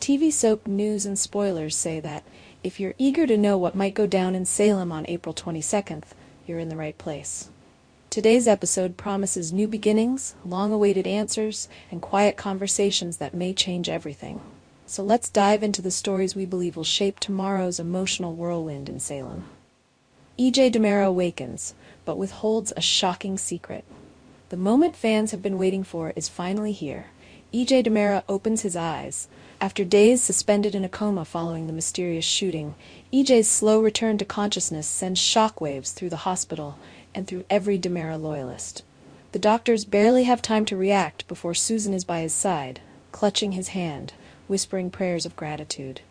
TV soap news and spoilers say that if you're eager to know what might go down in Salem on April 22nd, you're in the right place. Today's episode promises new beginnings, long-awaited answers, and quiet conversations that may change everything. So let's dive into the stories we believe will shape tomorrow's emotional whirlwind in Salem. E.J. DiMera awakens, but withholds a shocking secret. The moment fans have been waiting for is finally here. E.J. DiMera opens his eyes. After days suspended in a coma following the mysterious shooting, E.J.'s slow return to consciousness sends shockwaves through the hospital and through every DiMera loyalist. The doctors barely have time to react before Susan is by his side, clutching his hand, whispering prayers of gratitude.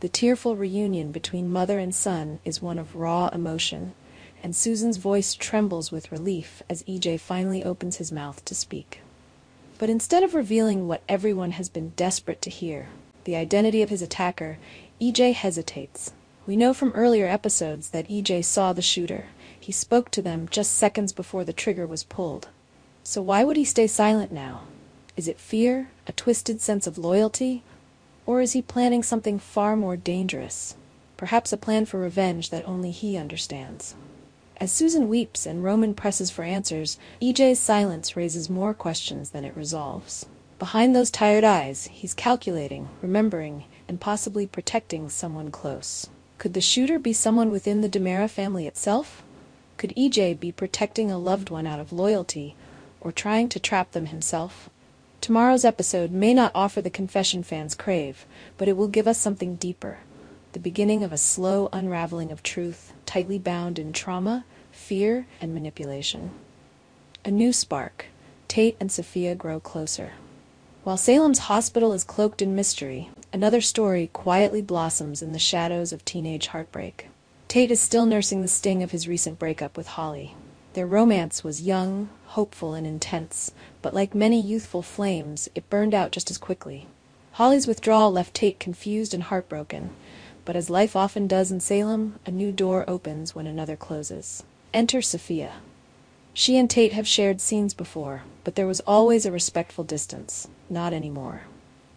The tearful reunion between mother and son is one of raw emotion, and Susan's voice trembles with relief as E.J. finally opens his mouth to speak. But instead of revealing what everyone has been desperate to hear, the identity of his attacker, E.J. hesitates. We know from earlier episodes that E.J. saw the shooter. He spoke to them just seconds before the trigger was pulled. So why would he stay silent now? Is it fear, a twisted sense of loyalty, or is he planning something far more dangerous? Perhaps a plan for revenge that only he understands. As Susan weeps and Roman presses for answers, E.J.'s silence raises more questions than it resolves. Behind those tired eyes, he's calculating, remembering, and possibly protecting someone close. Could the shooter be someone within the DiMera family itself? Could E.J. be protecting a loved one out of loyalty, or trying to trap them himself? Tomorrow's episode may not offer the confession fans crave, but it will give us something deeper. The beginning of a slow unraveling of truth, tightly bound in trauma, fear, and manipulation. A new spark. Tate and Sophia grow closer. While Salem's hospital is cloaked in mystery, another story quietly blossoms in the shadows of teenage heartbreak. Tate is still nursing the sting of his recent breakup with Holly. Their romance was young, hopeful, and intense, but like many youthful flames, it burned out just as quickly. Holly's withdrawal left Tate confused and heartbroken, but as life often does in Salem, a new door opens when another closes. Enter Sophia. She and Tate have shared scenes before, but there was always a respectful distance. Not anymore.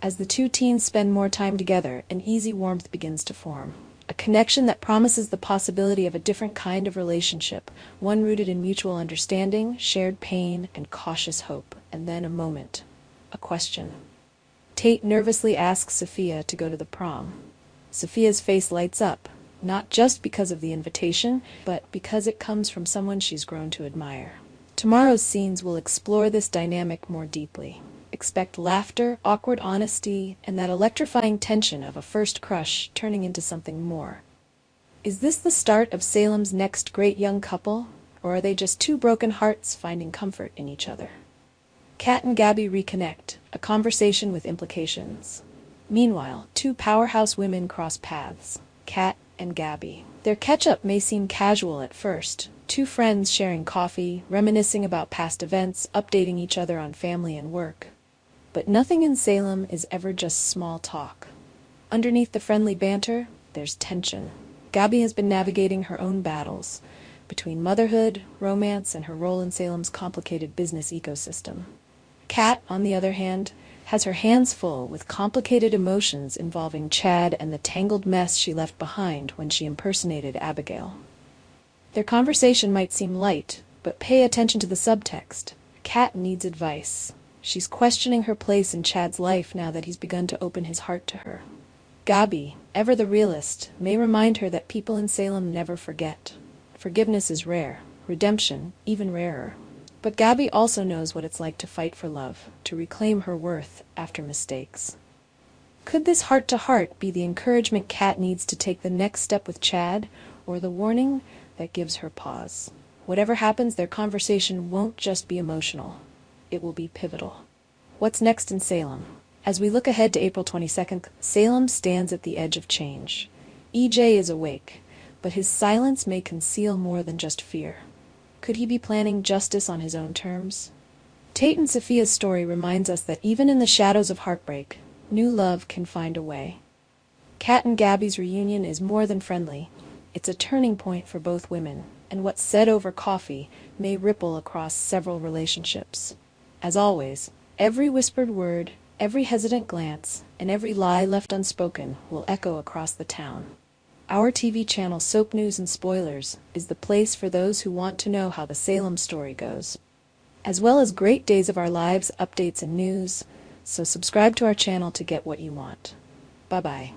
As the two teens spend more time together, an easy warmth begins to form. A connection that promises the possibility of a different kind of relationship, one rooted in mutual understanding, shared pain, and cautious hope. And then a moment. A question. Tate nervously asks Sophia to go to the prom. Sophia's face lights up, not just because of the invitation, but because it comes from someone she's grown to admire. Tomorrow's scenes will explore this dynamic more deeply. Expect laughter, awkward honesty, and that electrifying tension of a first crush turning into something more. Is this the start of Salem's next great young couple, or are they just two broken hearts finding comfort in each other? Kat and Gabby reconnect, a conversation with implications. Meanwhile, two powerhouse women cross paths. Kat and Gabby. Their catch-up may seem casual at first. Two friends sharing coffee, reminiscing about past events, updating each other on family and work. But nothing in Salem is ever just small talk. Underneath the friendly banter, there's tension. Gabby has been navigating her own battles, between motherhood, romance, and her role in Salem's complicated business ecosystem. Kat, on the other hand, has her hands full with complicated emotions involving Chad and the tangled mess she left behind when she impersonated Abigail. Their conversation might seem light, but pay attention to the subtext. Kat needs advice. She's questioning her place in Chad's life now that he's begun to open his heart to her. Gabby, ever the realist, may remind her that people in Salem never forget. Forgiveness is rare, redemption even rarer. But Gabby also knows what it's like to fight for love, to reclaim her worth after mistakes. Could this heart-to-heart be the encouragement Kat needs to take the next step with Chad, or the warning that gives her pause? Whatever happens, their conversation won't just be emotional. It will be pivotal. What's next in Salem? As we look ahead to April 22nd, Salem stands at the edge of change. E.J. is awake, but his silence may conceal more than just fear. Could he be planning justice on his own terms? Tate and Sophia's story reminds us that even in the shadows of heartbreak, new love can find a way. Kat and Gabby's reunion is more than friendly. It's a turning point for both women, and what's said over coffee may ripple across several relationships. As always, every whispered word, Every hesitant glance and every lie left unspoken will echo across the town. Our TV channel Soap News and Spoilers is the place for those who want to know how the Salem story goes, as well as great days of our lives, updates, and news. So subscribe to our channel to get what you want. Bye-bye.